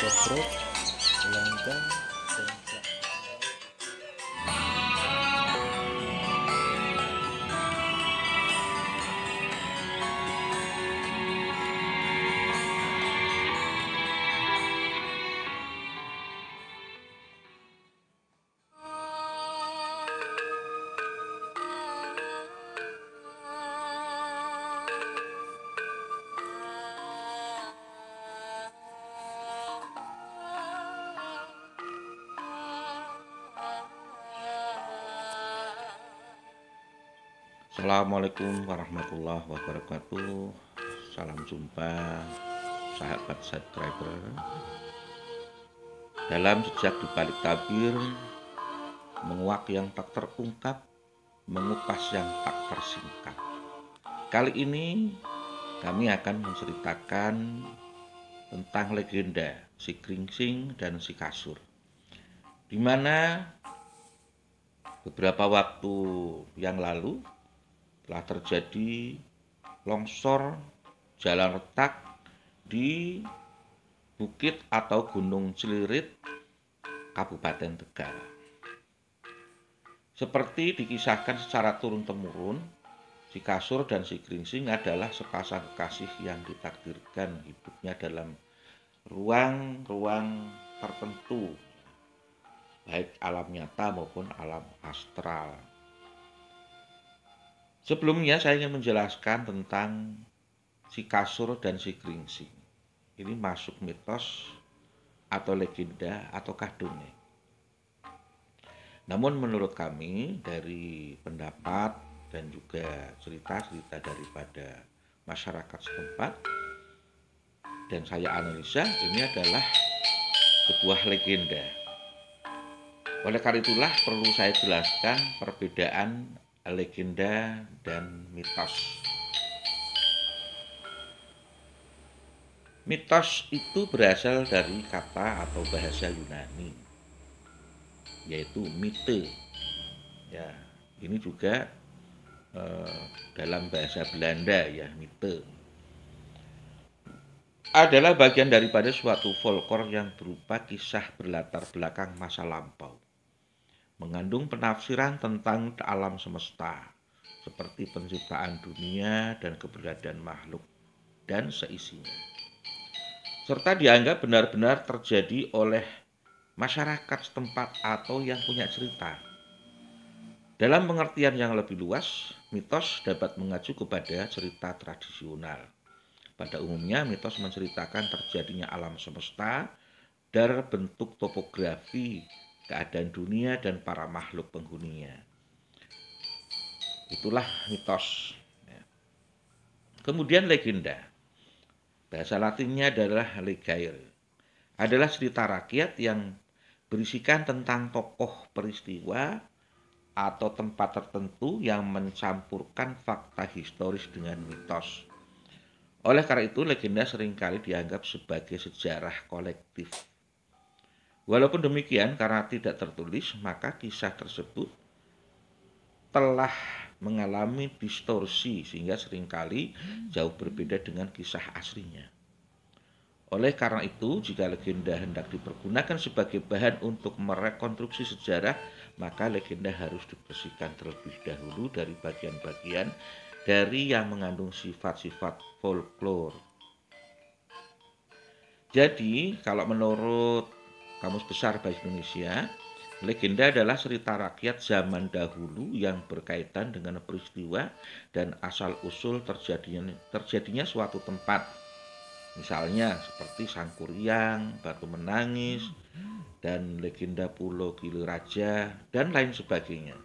Sofrut, Langgang, dan Assalamualaikum warahmatullahi wabarakatuh. Salam jumpa sahabat subscriber. Dalam jejak di balik tabir, menguak yang tak terungkap, mengupas yang tak tersingkap. Kali ini kami akan menceritakan tentang legenda si Gringsing dan si Kasur, di mana beberapa waktu yang lalu telah terjadi longsor jalan retak di Bukit atau Gunung Cilirit, Kabupaten Tegal. Seperti dikisahkan secara turun-temurun, si Kasur dan si Gringsing adalah sepasang kekasih yang ditakdirkan hidupnya dalam ruang-ruang tertentu, baik alam nyata maupun alam astral. Sebelumnya saya ingin menjelaskan tentang si Kasur dan si Gringsing. Ini masuk mitos atau legenda ataukah dongeng. Namun menurut kami dari pendapat dan juga cerita-cerita daripada masyarakat setempat dan saya analisa, ini adalah sebuah legenda. Oleh karena itulah perlu saya jelaskan perbedaan legenda dan mitos. Mitos itu berasal dari kata atau bahasa Yunani, yaitu mite. Ya, ini juga dalam bahasa Belanda ya, mite adalah bagian daripada suatu folklore yang berupa kisah berlatar belakang masa lampau, mengandung penafsiran tentang alam semesta, seperti penciptaan dunia dan keberadaan makhluk dan seisinya, serta dianggap benar-benar terjadi oleh masyarakat setempat atau yang punya cerita. Dalam pengertian yang lebih luas, mitos dapat mengacu kepada cerita tradisional. Pada umumnya, mitos menceritakan terjadinya alam semesta dari bentuk topografi, keadaan dunia, dan para makhluk penghuninya. Itulah mitos. Kemudian legenda. Bahasa latinnya adalah legaire. Adalah cerita rakyat yang berisikan tentang tokoh peristiwa atau tempat tertentu yang mencampurkan fakta historis dengan mitos. Oleh karena itu, legenda seringkali dianggap sebagai sejarah kolektif. Walaupun demikian, karena tidak tertulis, maka kisah tersebut telah mengalami distorsi sehingga seringkali jauh berbeda dengan kisah aslinya. Oleh karena itu, jika legenda hendak dipergunakan sebagai bahan untuk merekonstruksi sejarah, maka legenda harus dibersihkan terlebih dahulu dari bagian-bagian dari yang mengandung sifat-sifat folklore. Jadi, kalau menurut Kamus Besar Bahasa Indonesia, legenda adalah cerita rakyat zaman dahulu yang berkaitan dengan peristiwa dan asal-usul terjadinya suatu tempat. Misalnya seperti Sangkuriang, Batu Menangis, dan legenda Pulau Gili Raja, dan lain sebagainya.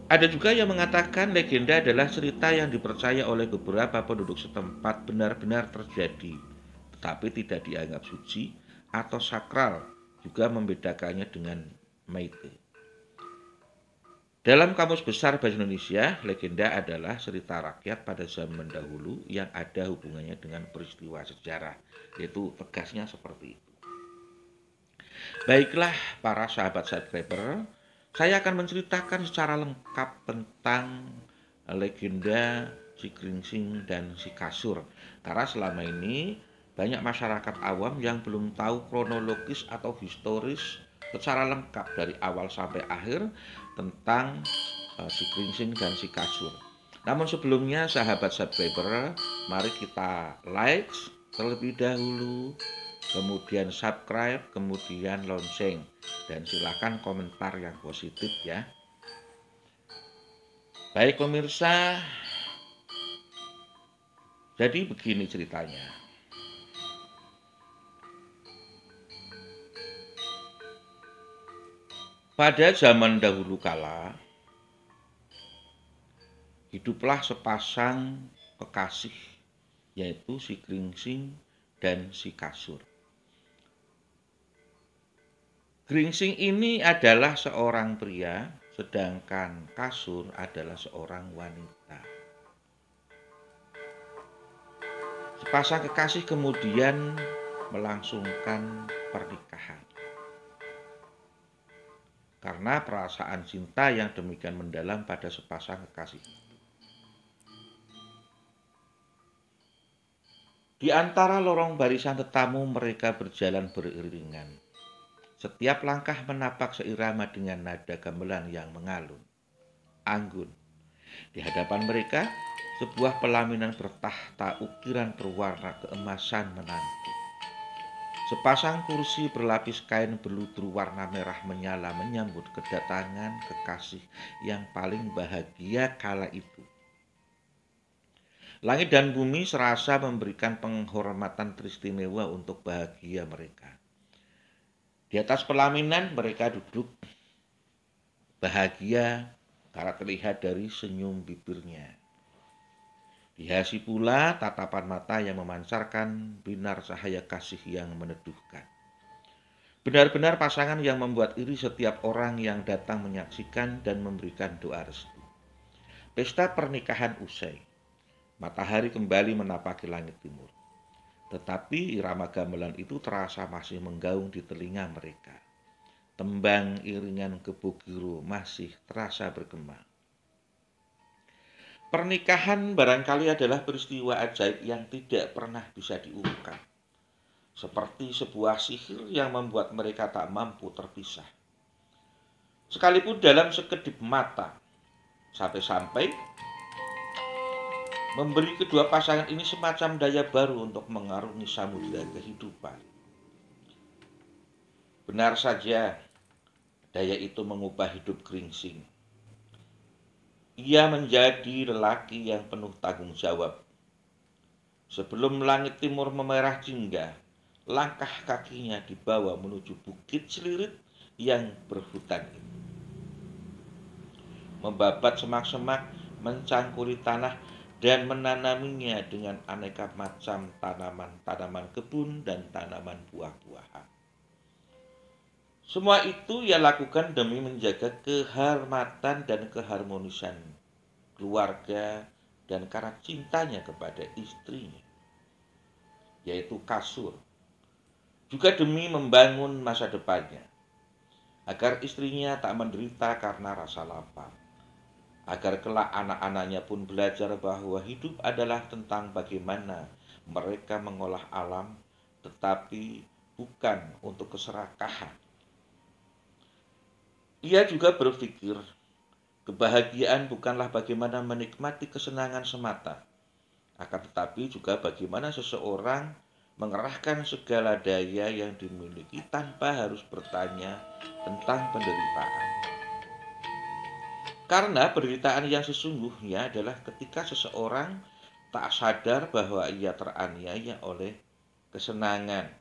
Ada juga yang mengatakan legenda adalah cerita yang dipercaya oleh beberapa penduduk setempat benar-benar terjadi, tetapi tidak dianggap suci atau sakral, juga membedakannya dengan maite. Dalam Kamus Besar Bahasa Indonesia, legenda adalah cerita rakyat pada zaman dahulu yang ada hubungannya dengan peristiwa sejarah, yaitu tegasnya seperti itu. Baiklah para sahabat subscriber, saya akan menceritakan secara lengkap tentang legenda si Gringsing dan si Kasur. Karena selama ini banyak masyarakat awam yang belum tahu kronologis atau historis secara lengkap dari awal sampai akhir tentang si Gringsing dan si Kasur. Namun sebelumnya sahabat subscriber, mari kita like terlebih dahulu, kemudian subscribe, kemudian lonceng, dan silakan komentar yang positif ya. Baik pemirsa, jadi begini ceritanya. Pada zaman dahulu kala, hiduplah sepasang kekasih, yaitu si Gringsing dan si Kasur. Gringsing ini adalah seorang pria, sedangkan Kasur adalah seorang wanita. Sepasang kekasih kemudian melangsungkan pernikahan. Karena perasaan cinta yang demikian mendalam pada sepasang kekasih. Di antara lorong barisan tetamu mereka berjalan beriringan. Setiap langkah menapak seirama dengan nada gamelan yang mengalun, anggun. Di hadapan mereka, sebuah pelaminan bertahta ukiran berwarna keemasan menanti. Sepasang kursi berlapis kain beludur warna merah menyala menyambut kedatangan kekasih yang paling bahagia kala itu. Langit dan bumi serasa memberikan penghormatan teristimewa untuk bahagia mereka. Di atas pelaminan mereka duduk bahagia karena terlihat dari senyum bibirnya. Dihiasi pula tatapan mata yang memancarkan binar cahaya kasih yang meneduhkan. Benar-benar pasangan yang membuat iri setiap orang yang datang menyaksikan dan memberikan doa restu. Pesta pernikahan usai. Matahari kembali menapaki langit timur. Tetapi irama gamelan itu terasa masih menggaung di telinga mereka. Tembang iringan kebogiro masih terasa bergema. Pernikahan barangkali adalah peristiwa ajaib yang tidak pernah bisa diungkap. Seperti sebuah sihir yang membuat mereka tak mampu terpisah. Sekalipun dalam sekedip mata, sampai-sampai memberi kedua pasangan ini semacam daya baru untuk mengarungi samudera kehidupan. Benar saja, daya itu mengubah hidup Gringsing. Ia menjadi lelaki yang penuh tanggung jawab. Sebelum langit timur memerah jingga, langkah kakinya dibawa menuju bukit Celirit yang berhutan itu. Membabat semak-semak, mencangkuli tanah, dan menanaminya dengan aneka macam tanaman-tanaman kebun dan tanaman buah-buahan. Semua itu ia lakukan demi menjaga kehormatan dan keharmonisan keluarga dan karena cintanya kepada istrinya, yaitu Kasur. Juga demi membangun masa depannya, agar istrinya tak menderita karena rasa lapar. Agar kelak anak-anaknya pun belajar bahwa hidup adalah tentang bagaimana mereka mengolah alam, tetapi bukan untuk keserakahan. Ia juga berpikir, kebahagiaan bukanlah bagaimana menikmati kesenangan semata, akan tetapi juga bagaimana seseorang mengerahkan segala daya yang dimiliki tanpa harus bertanya tentang penderitaan. Karena penderitaan yang sesungguhnya adalah ketika seseorang tak sadar bahwa ia teraniaya oleh kesenangan.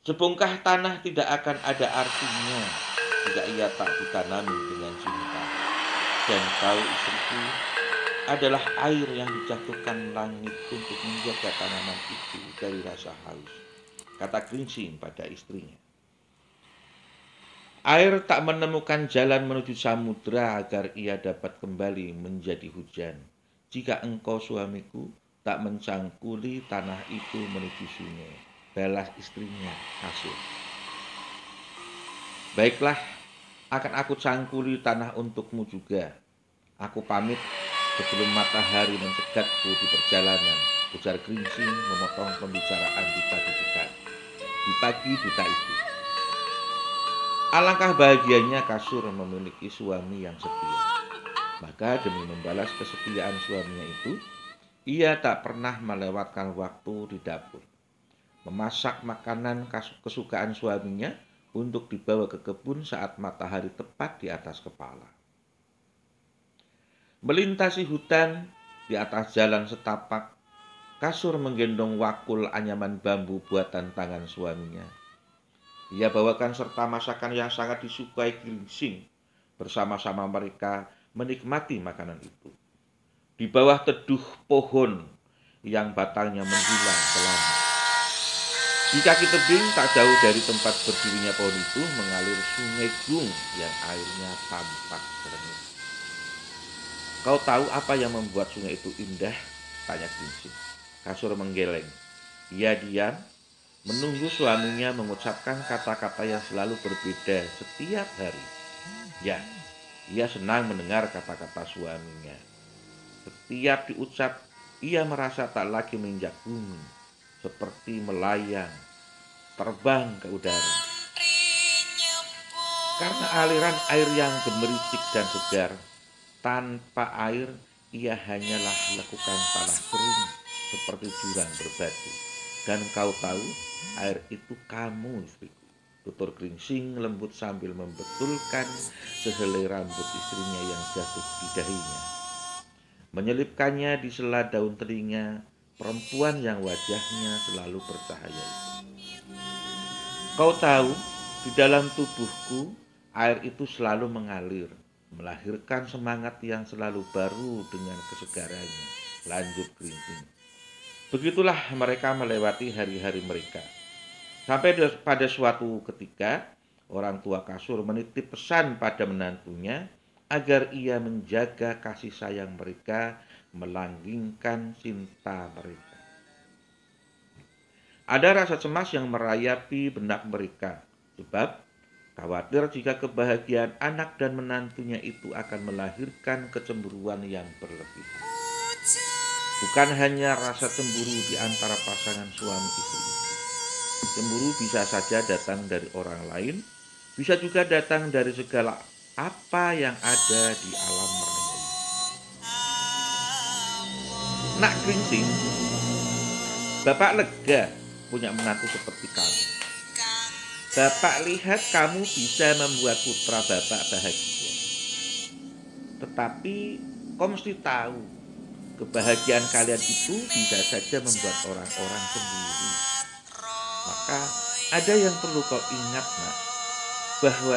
Sebongkah tanah tidak akan ada artinya jika ia tak ditanami dengan cinta. Dan kau istriku adalah air yang dijatuhkan langit untuk menjaga tanaman itu dari rasa haus, kata Gringsing pada istrinya. Air tak menemukan jalan menuju samudera agar ia dapat kembali menjadi hujan, jika engkau suamiku tak mencangkuli tanah itu menuju sungai, balas istrinya Kasur. Baiklah, akan aku cangkuli tanah untukmu juga. Aku pamit, Sebelum matahari mencegatku di perjalanan, ujar Gringsing memotong pembicaraan di pagi buta. Di pagi buta itu. Alangkah bahagianya Kasur memiliki suami yang setia. Maka demi membalas kesetiaan suaminya itu, ia tak pernah melewatkan waktu di dapur. Memasak makanan kesukaan suaminya untuk dibawa ke kebun saat matahari tepat di atas kepala. Melintasi hutan di atas jalan setapak, Kasur menggendong wakul anyaman bambu buatan tangan suaminya. Ia bawakan serta masakan yang sangat disukai Gringsing. Bersama-sama mereka menikmati makanan itu. Di bawah teduh pohon yang batangnya menjulang ke langit. Di kaki tebing tak jauh dari tempat berdirinya pohon itu mengalir sungai Gung yang airnya tampak jernih. Kau tahu apa yang membuat sungai itu indah? Tanya Gringsing. Kasur menggeleng. Ia diam, menunggu suaminya mengucapkan kata-kata yang selalu berbeda setiap hari. Ya, ia senang mendengar kata-kata suaminya. Setiap diucap, ia merasa tak lagi menginjak bumi, seperti melayang, terbang ke udara. Karena aliran air yang gemericik dan segar, tanpa air ia hanyalah lekukan tanah kering seperti jurang berbatu. Dan kau tahu, air itu kamu, istriku. Tutur Gringsing lembut sambil membetulkan sehelai rambut istrinya yang jatuh di dahinya. Menyelipkannya di sela daun telinga perempuan yang wajahnya selalu bercahaya itu. Kau tahu, di dalam tubuhku, air itu selalu mengalir, melahirkan semangat yang selalu baru dengan kesegarannya. Lanjut Gringsing. Begitulah mereka melewati hari-hari mereka. Sampai pada suatu ketika, orang tua Kasur menitip pesan pada menantunya agar ia menjaga kasih sayang mereka, melanggengkan cinta mereka. Ada rasa cemas yang merayapi benak mereka, sebab khawatir jika kebahagiaan anak dan menantunya itu akan melahirkan kecemburuan yang berlebihan. Bukan hanya rasa cemburu di antara pasangan suami istri. Cemburu bisa saja datang dari orang lain, bisa juga datang dari segala apa yang ada di alam raya ini. Nak Gringsing, Bapak lega punya menantu seperti kamu. Bapak lihat kamu bisa membuat putra Bapak bahagia. Tetapi kau mesti tahu, kebahagiaan kalian itu bisa saja membuat orang-orang cemburu. Maka ada yang perlu kau ingat, nak, bahwa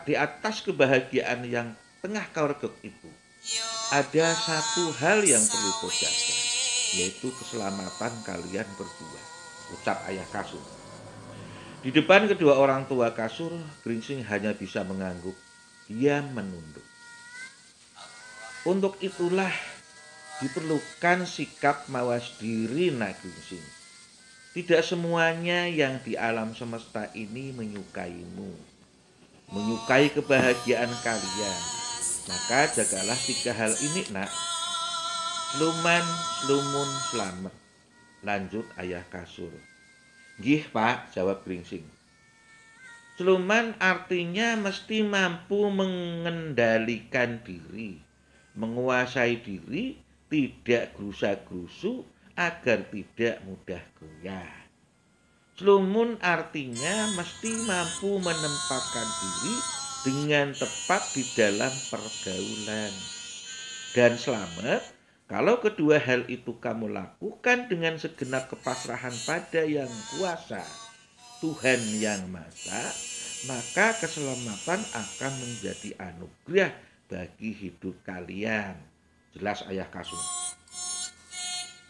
di atas kebahagiaan yang tengah kau reguk itu, ada satu hal yang perlu kau jaga, yaitu keselamatan kalian berdua, ucap ayah Kasur. Di depan kedua orang tua Kasur, Gringsing hanya bisa mengangguk. Dia menunduk. Untuk itulah diperlukan sikap mawas diri, nak Gringsing. Tidak semuanya yang di alam semesta ini menyukaimu, menyukai kebahagiaan kalian. Maka jagalah 3 hal ini, nak. Sluman, slumun, selamat. Lanjut ayah Kasur. Gih Pak, jawab Gringsing. Sluman artinya mesti mampu mengendalikan diri, menguasai diri, tidak gerusa-gerusu agar tidak mudah goyah. Slumun artinya mesti mampu menempatkan diri dengan tepat di dalam pergaulan. Dan selamat, kalau kedua hal itu kamu lakukan dengan segenap kepasrahan pada Yang Kuasa, Tuhan Yang Maha, maka keselamatan akan menjadi anugerah bagi hidup kalian. Jelas ayah Kasur.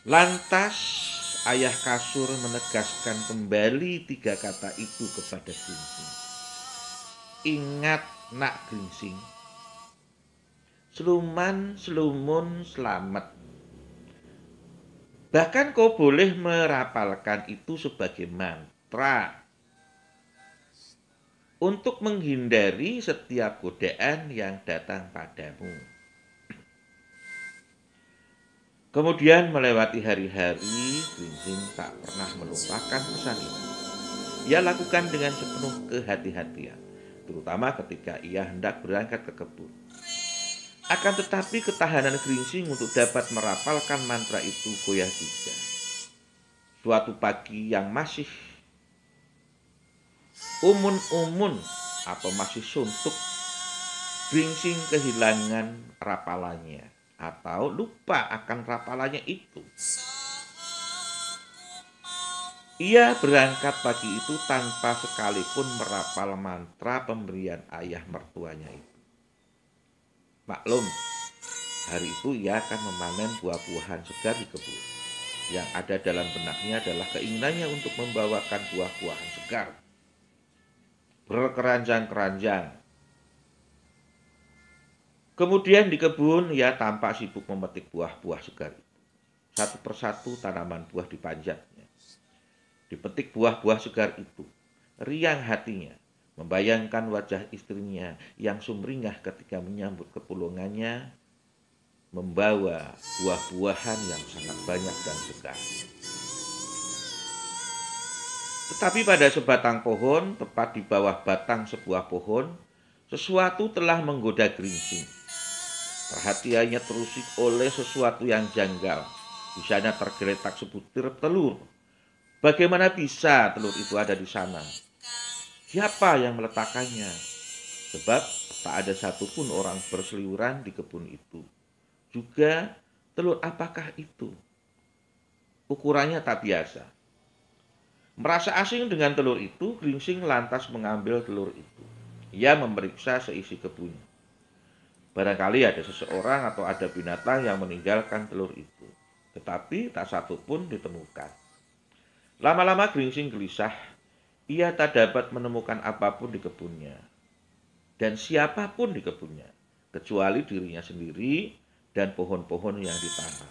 Lantas ayah Kasur menegaskan kembali 3 kata itu kepada Gringsing. Ingat, nak Gringsing, sluman, slumun, selamat. Bahkan kau boleh merapalkan itu sebagai mantra untuk menghindari setiap godaan yang datang padamu. Kemudian melewati hari-hari, Gringsing tak pernah melupakan pesan itu. Ia lakukan dengan sepenuh kehati-hatian, terutama ketika ia hendak berangkat ke kebun. Akan tetapi ketahanan Gringsing untuk dapat merapalkan mantra itu goyah juga. Suatu pagi yang masih umun-umun atau masih suntuk, Gringsing kehilangan rapalannya atau lupa akan rapalannya itu. Ia berangkat pagi itu tanpa sekalipun merapal mantra pemberian ayah mertuanya itu. Maklum, hari itu ia akan memanen buah-buahan segar di kebun. Yang ada dalam benaknya adalah keinginannya untuk membawakan buah-buahan segar berkeranjang-keranjang. Kemudian di kebun ia tampak sibuk memetik buah-buah segar itu. Satu persatu tanaman buah dipanjatnya. Dipetik buah-buah segar itu. Riang hatinya membayangkan wajah istrinya yang sumringah ketika menyambut kepulangannya membawa buah-buahan yang sangat banyak dan segar. Tetapi pada sebatang pohon, tepat di bawah batang sebuah pohon, sesuatu telah menggoda Gringsing. Perhatiannya terusik oleh sesuatu yang janggal. Di sana tergeletak sebutir telur. Bagaimana bisa telur itu ada di sana? Siapa yang meletakkannya? Sebab tak ada satupun orang berseliweran di kebun itu. Juga telur apakah itu? Ukurannya tak biasa. Merasa asing dengan telur itu, Gringsing lantas mengambil telur itu. Ia memeriksa seisi kebun. Barangkali ada seseorang atau ada binatang yang meninggalkan telur itu. Tetapi tak satu pun ditemukan. Lama-lama Gringsing gelisah. Ia tak dapat menemukan apapun di kebunnya. Dan siapapun di kebunnya. Kecuali dirinya sendiri dan pohon-pohon yang ditanam.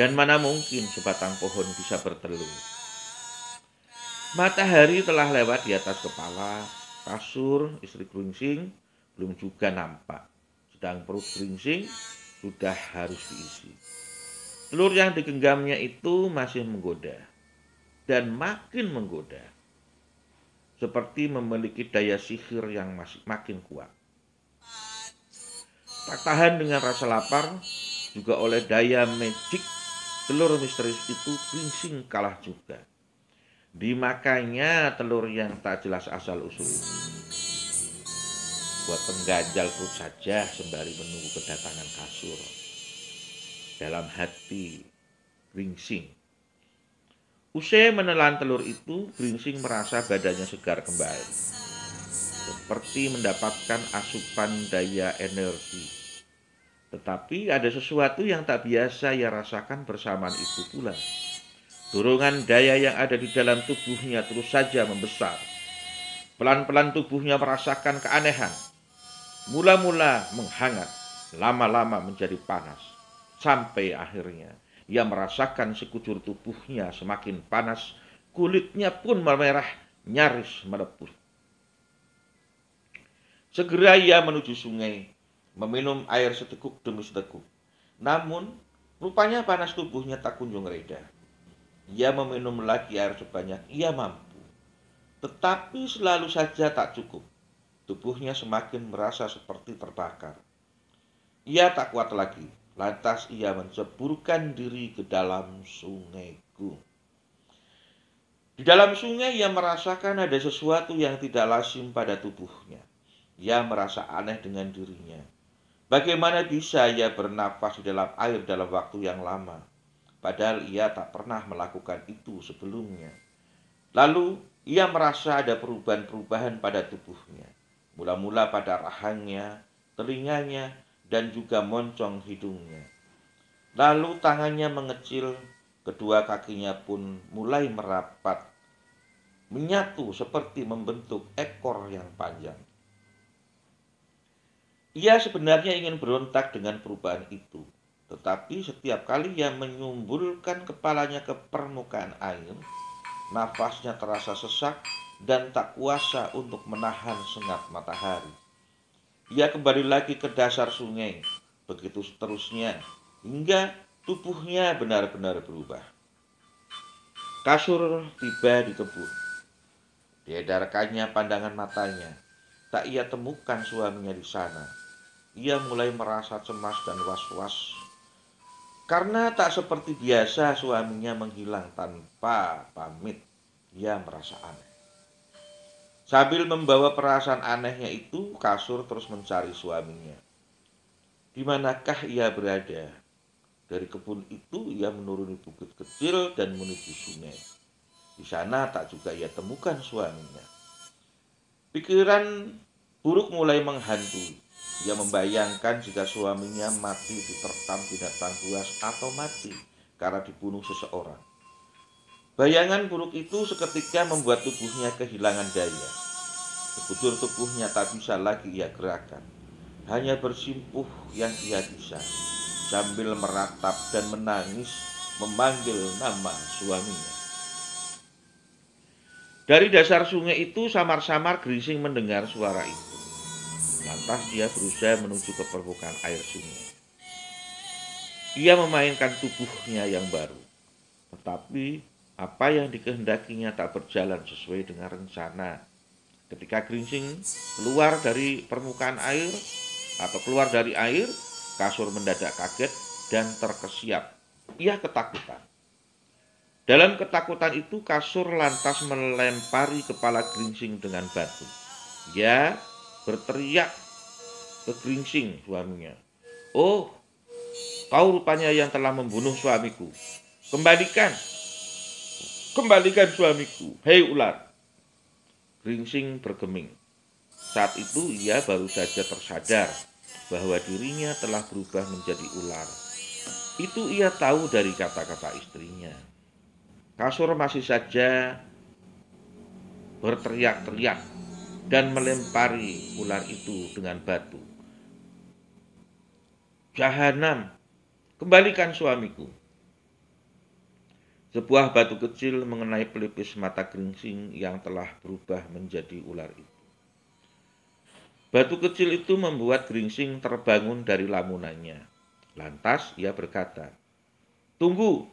Dan mana mungkin sebatang pohon bisa bertelur. Matahari telah lewat di atas kepala, kasur istri Gringsing belum juga nampak. Sedang perut Gringsing sudah harus diisi. Telur yang digenggamnya itu masih menggoda dan makin menggoda. Seperti memiliki daya sihir yang makin kuat. Tak tahan dengan rasa lapar, juga oleh daya magic telur misterius itu Gringsing kalah juga. Dimakannya telur yang tak jelas asal-usul itu. Buat pengganjal perut saja sembari menunggu kedatangan kasur. Dalam hati Gringsing. Usai menelan telur itu, Gringsing merasa badannya segar kembali. Seperti mendapatkan asupan daya energi. Tetapi ada sesuatu yang tak biasa ia rasakan bersamaan itu pula. Dorongan daya yang ada di dalam tubuhnya terus saja membesar. Pelan-pelan tubuhnya merasakan keanehan. Mula-mula menghangat, lama-lama menjadi panas. Sampai akhirnya ia merasakan sekujur tubuhnya semakin panas, kulitnya pun memerah, nyaris melepuh. Segera ia menuju sungai, meminum air seteguk demi seteguk. Namun, rupanya panas tubuhnya tak kunjung reda. Ia meminum lagi air sebanyak ia mampu. Tetapi selalu saja tak cukup. Tubuhnya semakin merasa seperti terbakar. Ia tak kuat lagi. Lantas ia menceburkan diri ke dalam sungai Gung. Di dalam sungai ia merasakan ada sesuatu yang tidak lazim pada tubuhnya. Ia merasa aneh dengan dirinya. Bagaimana bisa ia bernafas di dalam air dalam waktu yang lama? Padahal ia tak pernah melakukan itu sebelumnya. Lalu ia merasa ada perubahan-perubahan pada tubuhnya. Mula-mula pada rahangnya, telinganya, dan juga moncong hidungnya. Lalu tangannya mengecil, kedua kakinya pun mulai merapat, menyatu seperti membentuk ekor yang panjang. Ia sebenarnya ingin berontak dengan perubahan itu. Tetapi setiap kali ia menyumbulkan kepalanya ke permukaan air, nafasnya terasa sesak dan tak kuasa untuk menahan sengat matahari. Ia kembali lagi ke dasar sungai, begitu seterusnya, hingga tubuhnya benar-benar berubah. Kasur tiba di kebun. Diedarkannya pandangan matanya. Tak ia temukan suaminya di sana. Ia mulai merasa cemas dan was-was. Karena tak seperti biasa suaminya menghilang tanpa pamit. Ia merasa aneh. Sambil membawa perasaan anehnya itu, Kasur terus mencari suaminya. Di manakah ia berada? Dari kebun itu ia menuruni bukit kecil dan menuju sungai. Di sana tak juga ia temukan suaminya. Pikiran buruk mulai menghantui. Ia membayangkan jika suaminya mati diterkam binatang buas atau mati karena dibunuh seseorang. Bayangan buruk itu seketika membuat tubuhnya kehilangan daya. Sekujur tubuhnya tak bisa lagi ia gerakan. Hanya bersimpuh yang ia bisa, sambil meratap dan menangis memanggil nama suaminya. Dari dasar sungai itu samar-samar Gringsing mendengar suara itu. Lantas dia berusaha menuju ke permukaan air sungai. Ia memainkan tubuhnya yang baru. Tetapi apa yang dikehendakinya tak berjalan sesuai dengan rencana. Ketika Gringsing keluar dari permukaan air atau keluar dari air, Kasur mendadak kaget dan terkesiap. Ia ketakutan. Dalam ketakutan itu Kasur lantas melempari kepala Gringsing dengan batu. Ia berteriak ke Gringsing suaminya. "Oh, kau rupanya yang telah membunuh suamiku. Kembalikan, kembalikan suamiku, hei ular." Gringsing bergeming. Saat itu ia baru saja tersadar bahwa dirinya telah berubah menjadi ular. Itu ia tahu dari kata-kata istrinya. Kasur masih saja berteriak-teriak dan melempari ular itu dengan batu. "Jahanam, kembalikan suamiku." Sebuah batu kecil mengenai pelipis mata Gringsing yang telah berubah menjadi ular itu. Batu kecil itu membuat Gringsing terbangun dari lamunannya. Lantas ia berkata, "Tunggu,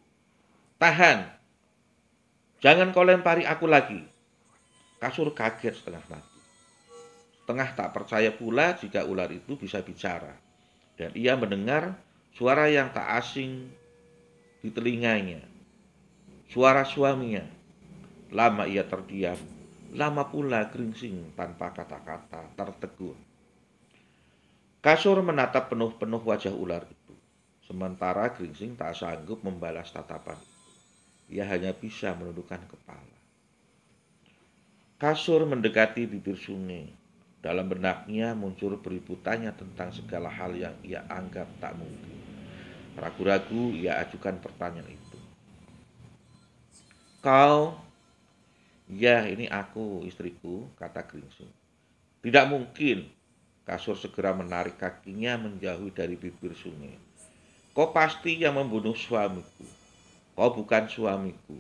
tahan, jangan kau lempari aku lagi." Kasur kaget setengah mati. Setengah tak percaya pula jika ular itu bisa bicara. Dan ia mendengar suara yang tak asing di telinganya. Suara suaminya. Lama ia terdiam. Lama pula Gringsing tanpa kata-kata tertegun. Kasur menatap penuh-penuh wajah ular itu. Sementara Gringsing tak sanggup membalas tatapan itu. Ia hanya bisa menundukkan kepala. Kasur mendekati bibir sungai. Dalam benaknya muncul beribu tanya tentang segala hal yang ia anggap tak mungkin. Ragu-ragu ia ajukan pertanyaan itu. "Kau?" "Ya, ini aku, istriku," kata Gringsing. "Tidak mungkin." Kasur segera menarik kakinya menjauhi dari bibir sungai. "Kau pasti yang membunuh suamiku. Kau bukan suamiku.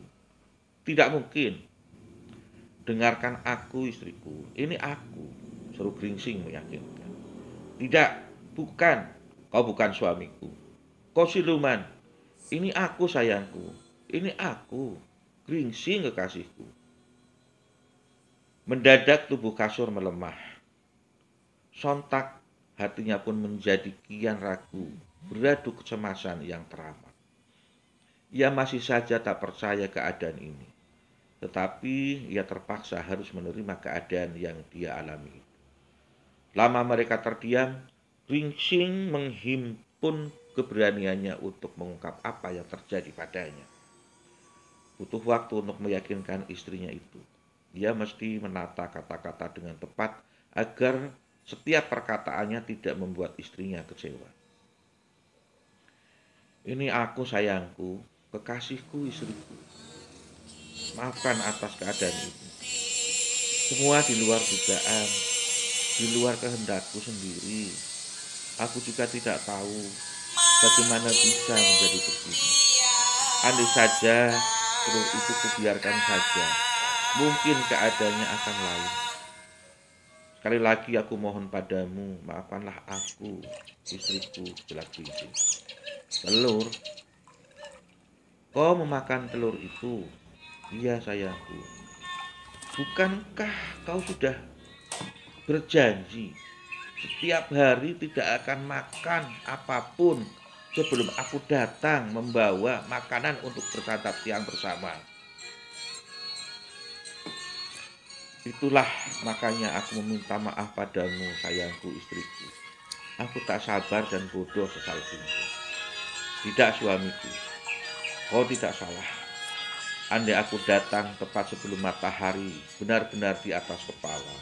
Tidak mungkin." "Dengarkan aku, istriku. Ini aku," seru Gringsing meyakinkan. "Tidak, bukan. Kau bukan suamiku. Kau siluman. Ini aku, sayangku. Ini aku, Gringsing kekasihku." Mendadak tubuh Kasur melemah. Sontak hatinya pun menjadi kian ragu, beradu kecemasan yang teramat. Ia masih saja tak percaya keadaan ini. Tetapi ia terpaksa harus menerima keadaan yang dia alami. Lama mereka terdiam, Gringsing menghimpun keberaniannya untuk mengungkap apa yang terjadi padanya. Butuh waktu untuk meyakinkan istrinya itu. Dia mesti menata kata-kata dengan tepat agar setiap perkataannya tidak membuat istrinya kecewa. "Ini aku, sayangku, kekasihku, istriku. Maafkan atas keadaan ini. Semua di luar dugaan, di luar kehendakku sendiri. Aku juga tidak tahu bagaimana bisa menjadi begini. Andai saja terus itu kubiarkan saja, mungkin keadaannya akan lain. Sekali lagi aku mohon padamu, maafkanlah aku, istriku," jelas Gringsing. "Telur, Kau memakan telur itu? Iya sayangku. Bukankah kau sudah berjanji setiap hari tidak akan makan apapun sebelum aku datang membawa makanan untuk bersantap siang bersama? Itulah makanya aku meminta maaf padamu, sayangku, istriku. Aku tak sabar dan bodoh sesalkunya. Tidak, suamiku, kau tidak salah. Andai aku datang tepat sebelum matahari benar-benar di atas kepala,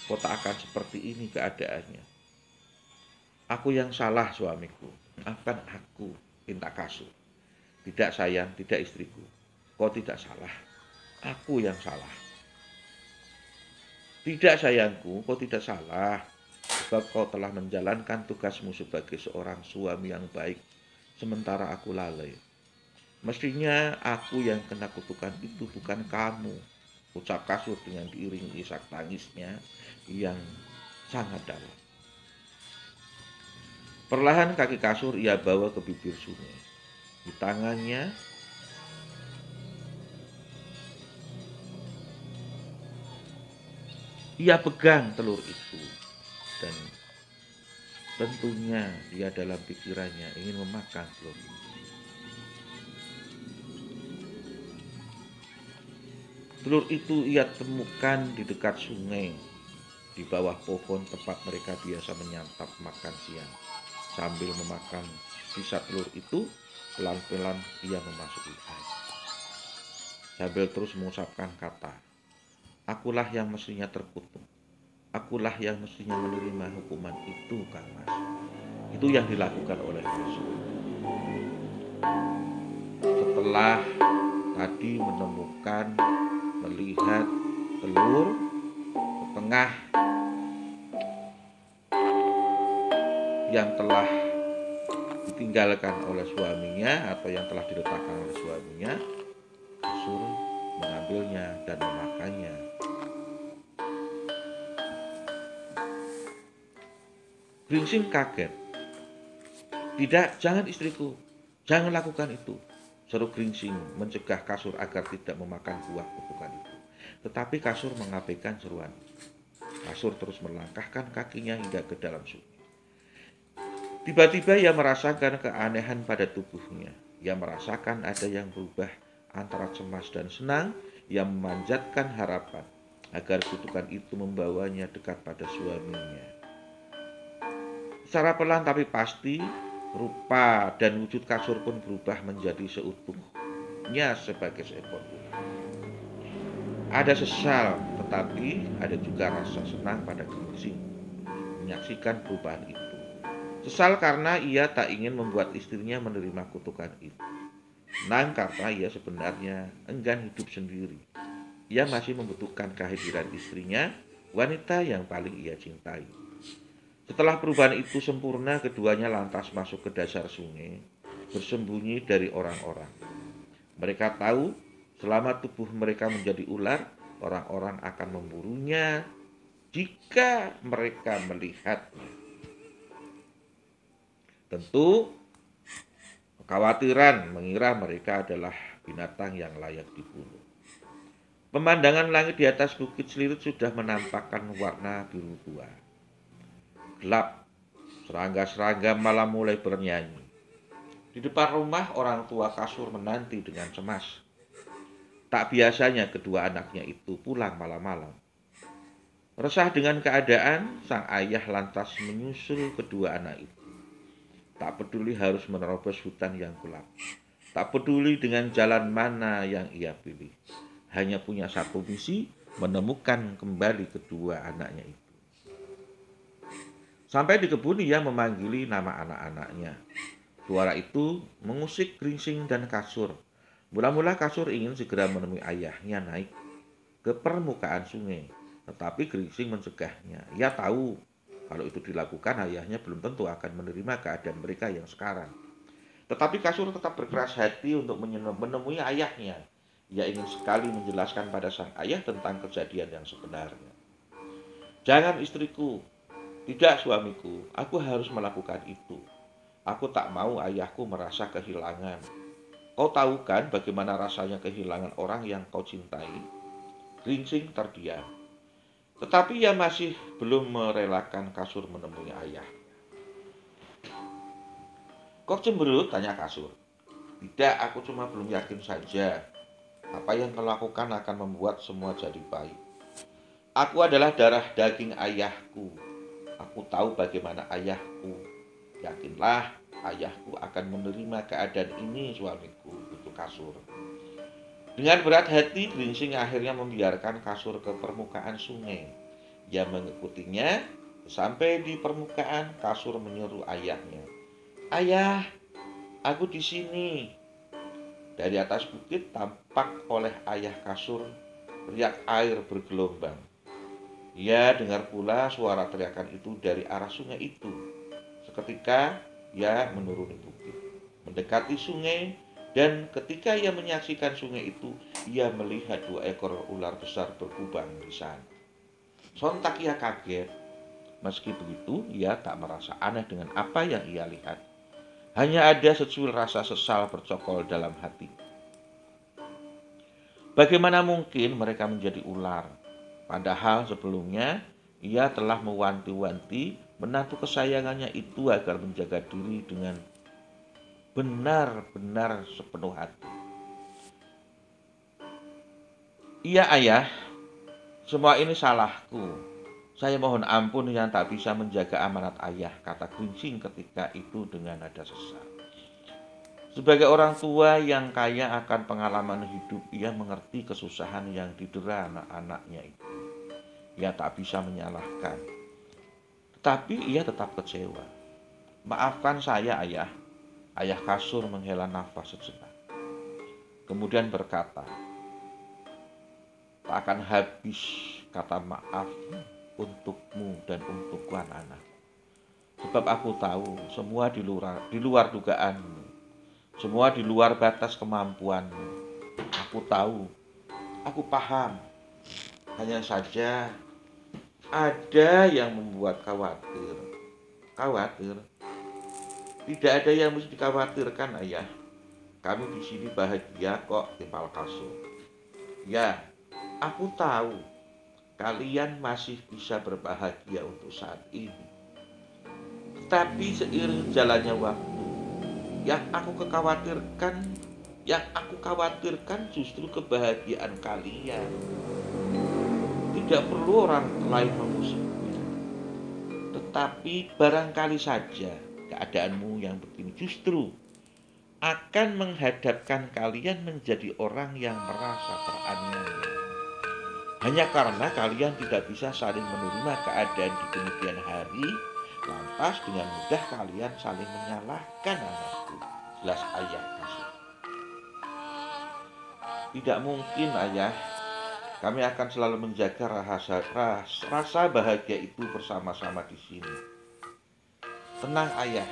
kau tak akan seperti ini keadaannya. Aku yang salah, suamiku. Maafkan aku, pinta kasur. Tidak, sayang, tidak, istriku. Kau tidak salah. Aku yang salah. Tidak, sayangku, kau tidak salah. Sebab kau telah menjalankan tugasmu sebagai seorang suami yang baik, sementara aku lalai. Mestinya aku yang kena kutukan itu, bukan kamu. Ucap kasur dengan diiringi isak tangisnya yang sangat dalam. Perlahan kaki kasur ia bawa ke bibir sungai. Di tangannya ia pegang telur itu. Dan tentunya dia dalam pikirannya ingin memakan telur itu. Telur itu ia temukan di dekat sungai, di bawah pohon tempat mereka biasa menyantap makan siang. Sambil memakan sisa telur itu, pelan-pelan ia memasuki air. Sambil terus mengucapkan kata, akulah yang mestinya terkutuk. Akulah yang mestinya menerima hukuman itu, Kang Mas. Itu yang dilakukan oleh Yesus. Setelah tadi melihat telur setengah yang telah ditinggalkan oleh suaminya atau yang telah diletakkan oleh suaminya, kasur mengambilnya dan memakannya. Gringsing kaget. Tidak, jangan istriku, jangan lakukan itu, seru Gringsing mencegah kasur agar tidak memakan buah kutukan itu. Tetapi kasur mengabaikan seruan. Kasur terus melangkahkan kakinya hingga ke dalam sungai. Tiba-tiba ia merasakan keanehan pada tubuhnya. Ia merasakan ada yang berubah antara cemas dan senang. Ia memanjatkan harapan agar kutukan itu membawanya dekat pada suaminya. Secara pelan tapi pasti, rupa dan wujud kasur pun berubah menjadi seutuhnya sebagai seekor ular. Ada sesal, tetapi ada juga rasa senang pada Gringsing menyaksikan perubahan itu. Sesal karena ia tak ingin membuat istrinya menerima kutukan itu. Senang karena ia sebenarnya enggan hidup sendiri. Ia masih membutuhkan kehadiran istrinya, wanita yang paling ia cintai. Setelah perubahan itu sempurna, keduanya lantas masuk ke dasar sungai, bersembunyi dari orang-orang. Mereka tahu selama tubuh mereka menjadi ular, orang-orang akan memburunya jika mereka melihatnya. Tentu kekhawatiran mengira mereka adalah binatang yang layak dibunuh. Pemandangan langit di atas bukit Selirut sudah menampakkan warna biru tua. Gelap, serangga-serangga malam mulai bernyanyi. Di depan rumah orang tua kasur menanti dengan cemas. Tak biasanya kedua anaknya itu pulang malam-malam. Resah dengan keadaan, sang ayah lantas menyusul kedua anak itu. Tak peduli harus menerobos hutan yang gelap. Tak peduli dengan jalan mana yang ia pilih. Hanya punya satu misi, menemukan kembali kedua anaknya itu. Sampai di kebun ia memanggili nama anak-anaknya. Suara itu mengusik Gringsing dan kasur. Mula-mula kasur ingin segera menemui ayahnya naik ke permukaan sungai. Tetapi Gringsing mencegahnya. Ia tahu kalau itu dilakukan ayahnya belum tentu akan menerima keadaan mereka yang sekarang. Tetapi kasur tetap berkeras hati untuk menemui ayahnya. Ia ingin sekali menjelaskan pada sang ayah tentang kejadian yang sebenarnya. Jangan istriku, tidak suamiku, aku harus melakukan itu. Aku tak mau ayahku merasa kehilangan. Kau tahu kan bagaimana rasanya kehilangan orang yang kau cintai? Gringsing terdiam. Tetapi ia masih belum merelakan kasur menemui ayah. Kok cemberut? Tanya kasur. Tidak, aku cuma belum yakin saja. Apa yang kau lakukan akan membuat semua jadi baik. Aku adalah darah daging ayahku. Aku tahu bagaimana ayahku. Yakinlah, ayahku akan menerima keadaan ini, suamiku, itu kasur. Dengan berat hati, Gringsing akhirnya membiarkan kasur ke permukaan sungai. Ia mengikutinya sampai di permukaan. Kasur menyeru ayahnya. Ayah, aku di sini. Dari atas bukit tampak oleh ayah kasur riak air bergelombang. Ia dengar pula suara teriakan itu dari arah sungai itu. Seketika ia menuruni bukit, mendekati sungai, dan ketika ia menyaksikan sungai itu, ia melihat 2 ekor ular besar berkubang di sana. Sontak ia kaget. Meski begitu, ia tak merasa aneh dengan apa yang ia lihat. Hanya ada secuil rasa sesal bercokol dalam hati. Bagaimana mungkin mereka menjadi ular? Padahal sebelumnya ia telah mewanti-wanti menantu kesayangannya itu agar menjaga diri dengan benar-benar sepenuh hati. Iya ayah, semua ini salahku. Saya mohon ampun yang tak bisa menjaga amanat ayah, kata Gringsing ketika itu dengan nada sesal. Sebagai orang tua yang kaya akan pengalaman hidup, ia mengerti kesusahan yang didera anak-anaknya itu. Ia tak bisa menyalahkan. Tetapi ia tetap kecewa. Maafkan saya ayah. Ayah kasur menghela nafas sejenak. Kemudian berkata, tak akan habis kata maaf untukmu dan untukku anak-anak. Sebab aku tahu semua di luar dugaanmu. Semua di luar batas kemampuanmu. Aku tahu, aku paham. Hanya saja ada yang membuat khawatir. Khawatir? Tidak ada yang mesti dikhawatirkan, ayah. Kami di sini bahagia kok, timpal kasur. Ya, aku tahu. Kalian masih bisa berbahagia untuk saat ini. Tapi seiring jalannya waktu, yang aku khawatirkan justru kebahagiaan kalian. Tidak perlu orang lain memusiknya. Tetapi barangkali saja keadaanmu yang begini justru akan menghadapkan kalian menjadi orang yang merasa teraniaya. Hanya karena kalian tidak bisa saling menerima keadaan di kemudian hari, lantas dengan mudah kalian saling menyalahkan anakku. Jelas ayah kasih. Tidak mungkin ayah. Kami akan selalu menjaga rasa bahagia itu bersama-sama di sini. Tenang ayah,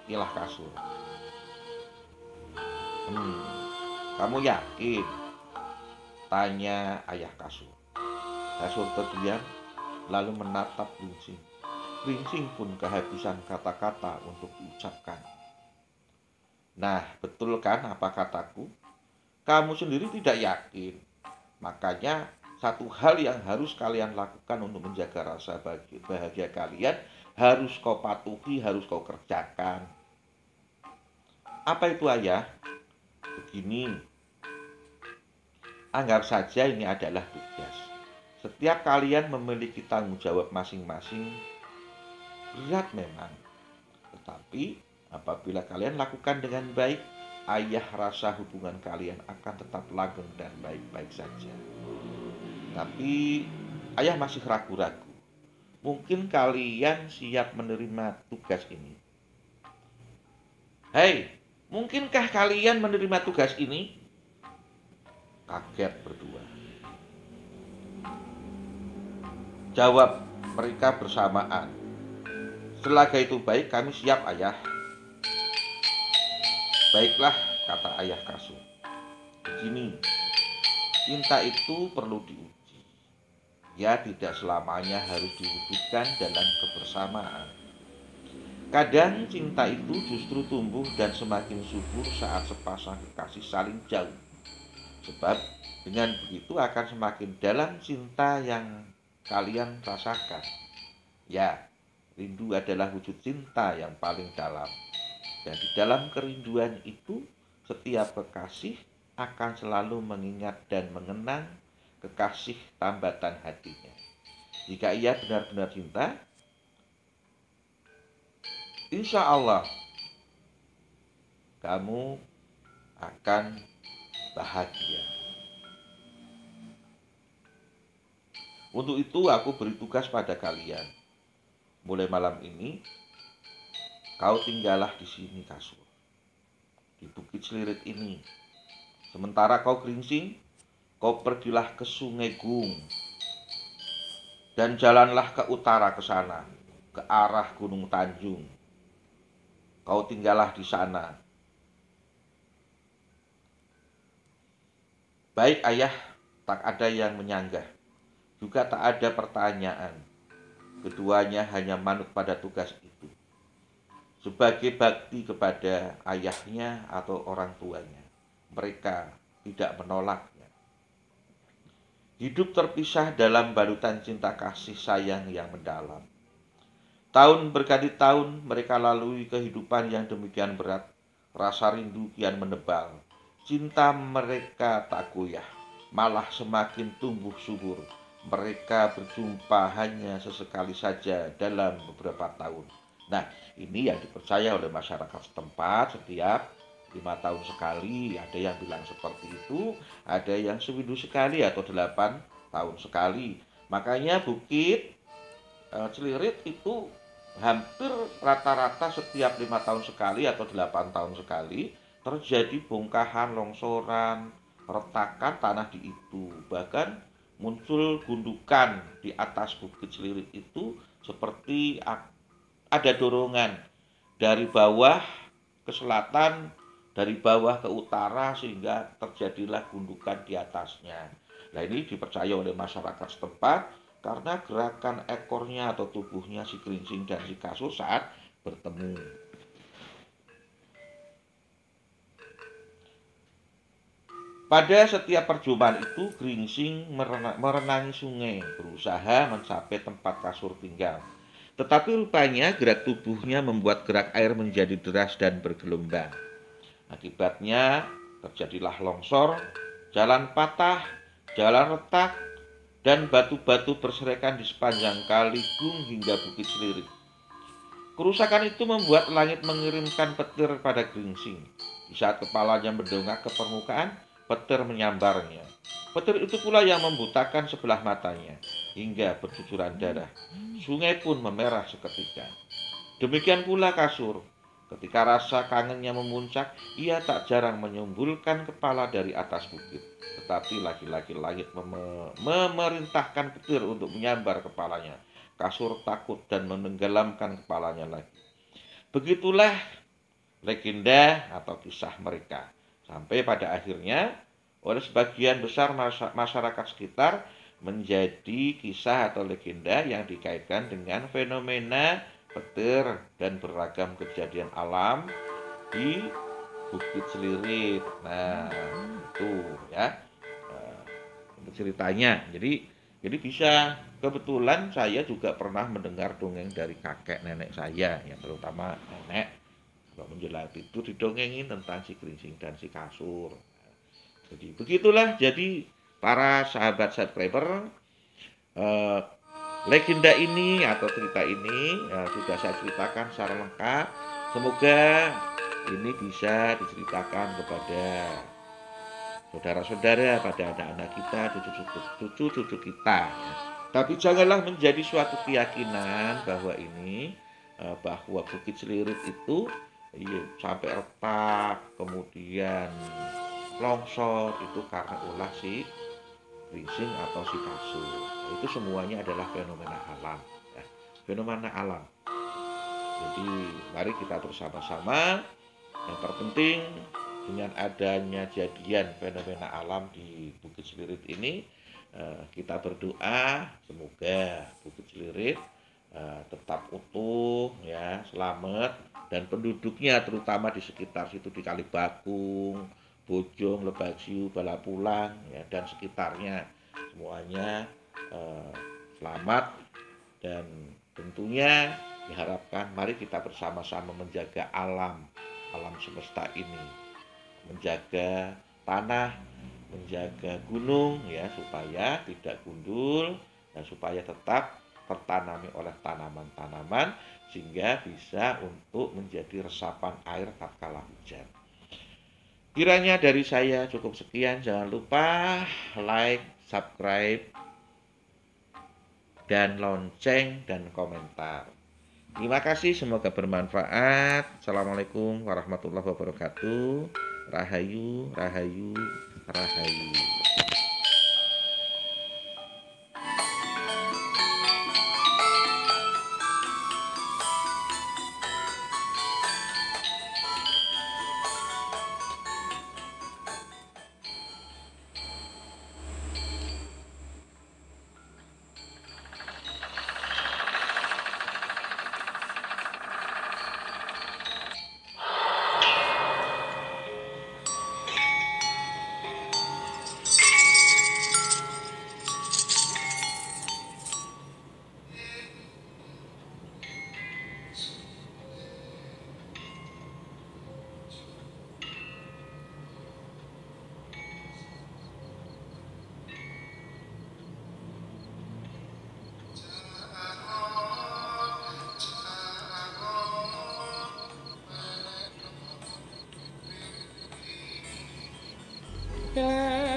ilah kasur. Kamu yakin? Tanya ayah kasur. Kasur terdiam, lalu menatap Gringsing. Gringsing pun kehabisan kata-kata untuk diucapkan. Nah, betul kan apa kataku? Kamu sendiri tidak yakin. Makanya satu hal yang harus kalian lakukan untuk menjaga rasa bahagia kalian harus kau patuhi, harus kau kerjakan. Apa itu ayah? Begini, anggap saja ini adalah tugas. Setiap kalian memiliki tanggung jawab masing-masing. Berat memang. Tetapi apabila kalian lakukan dengan baik, ayah rasa hubungan kalian akan tetap langgeng dan baik-baik saja. Tapi ayah masih ragu-ragu. Mungkin kalian siap menerima tugas ini. Hei, mungkinkah kalian menerima tugas ini? Kaget berdua. Jawab mereka bersamaan. Selagi itu baik, kami siap ayah. Baiklah, kata ayah kasur. Begini, cinta itu perlu diuji. Ya, tidak selamanya harus diwujudkan dalam kebersamaan. Kadang cinta itu justru tumbuh dan semakin subur saat sepasang kekasih saling jauh. Sebab dengan begitu akan semakin dalam cinta yang kalian rasakan. Ya, rindu adalah wujud cinta yang paling dalam. Dan di dalam kerinduan itu, setiap kekasih akan selalu mengingat dan mengenang kekasih tambatan hatinya. Jika ia benar-benar cinta, insya Allah kamu akan bahagia. Untuk itu aku beri tugas pada kalian. Mulai malam ini, kau tinggallah di sini kasur, di Bukit Selirit ini. Sementara kau geringsing, kau pergilah ke Sungai Gung dan jalanlah ke utara ke sana, ke arah Gunung Tanjung. Kau tinggallah di sana. Baik ayah, tak ada yang menyanggah, juga tak ada pertanyaan. Keduanya hanya manut pada tugas itu, sebagai bakti kepada ayahnya atau orang tuanya. Mereka tidak menolaknya. Hidup terpisah dalam balutan cinta kasih sayang yang mendalam. Tahun berganti tahun mereka lalui kehidupan yang demikian berat. Rasa rindu kian menebal. Cinta mereka tak goyah, malah semakin tumbuh subur. Mereka berjumpa hanya sesekali saja dalam beberapa tahun. Nah, ini yang dipercaya oleh masyarakat setempat setiap 5 tahun sekali. Ada yang bilang seperti itu, ada yang seminggu sekali atau 8 tahun sekali. Makanya Bukit Celirit itu hampir rata-rata setiap 5 tahun sekali atau 8 tahun sekali terjadi bongkahan, longsoran, retakan tanah di itu. Bahkan muncul gundukan di atas Bukit Celirit itu seperti ada dorongan dari bawah ke selatan, dari bawah ke utara, sehingga terjadilah gundukan di atasnya. Nah, ini dipercaya oleh masyarakat setempat karena gerakan ekornya atau tubuhnya si geringsing dan si kasur saat bertemu. Pada setiap perjumpaan itu, geringsing merenangi sungai, berusaha mencapai tempat kasur tinggal. Tetapi rupanya gerak tubuhnya membuat gerak air menjadi deras dan bergelombang. Akibatnya terjadilah longsor, jalan patah, jalan retak, dan batu-batu berserakan di sepanjang kali Gung hingga Bukit Selirit. Kerusakan itu membuat langit mengirimkan petir pada geringsing. Di saat kepalanya mendongak ke permukaan, petir menyambarnya. Petir itu pula yang membutakan sebelah matanya, hingga bercucuran darah. Sungai pun memerah seketika. Demikian pula kasur. Ketika rasa kangennya memuncak, ia tak jarang menyumbulkan kepala dari atas bukit. Tetapi lagi-lagi langit memerintahkan petir untuk menyambar kepalanya. Kasur takut dan menenggelamkan kepalanya lagi. Begitulah legenda atau kisah mereka. Sampai pada akhirnya oleh sebagian besar masyarakat sekitar menjadi kisah atau legenda yang dikaitkan dengan fenomena petir dan beragam kejadian alam di Bukit Selirit. Nah, itu ya ceritanya. Jadi bisa, kebetulan saya juga pernah mendengar dongeng dari kakek nenek saya, yang terutama nenek kalau menjelang itu didongengin tentang si geringsing dan si kasur. Jadi begitulah, jadi para sahabat subscriber, eh, legenda ini atau cerita ini sudah saya ceritakan secara lengkap. Semoga ini bisa diceritakan kepada saudara-saudara, pada anak-anak kita, cucu-cucu kita. Tapi janganlah menjadi suatu keyakinan bahwa ini bahwa Bukit Selirit itu sampai retak, kemudian longsor itu karena ulah si geringsing atau si kasur. Itu semuanya adalah fenomena alam. Ya. Fenomena alam. Jadi mari kita bersama-sama. Yang terpenting dengan adanya jadian fenomena alam di Bukit Selirit ini, kita berdoa semoga Bukit Selirit tetap utuh ya, selamat, dan penduduknya terutama di sekitar situ di Kalibakung, Bojong, Lebasiu, Balapulang ya, dan sekitarnya semuanya eh, selamat, dan tentunya diharapkan mari kita bersama-sama menjaga alam semesta ini, menjaga tanah, menjaga gunung ya supaya tidak gundul dan supaya tetap tertanami oleh tanaman-tanaman sehingga bisa untuk menjadi resapan air tatkala hujan. Kiranya dari saya cukup sekian, jangan lupa like, subscribe, dan lonceng dan komentar. Terima kasih, semoga bermanfaat. Assalamualaikum warahmatullahi wabarakatuh. Rahayu, rahayu, rahayu. Yeah.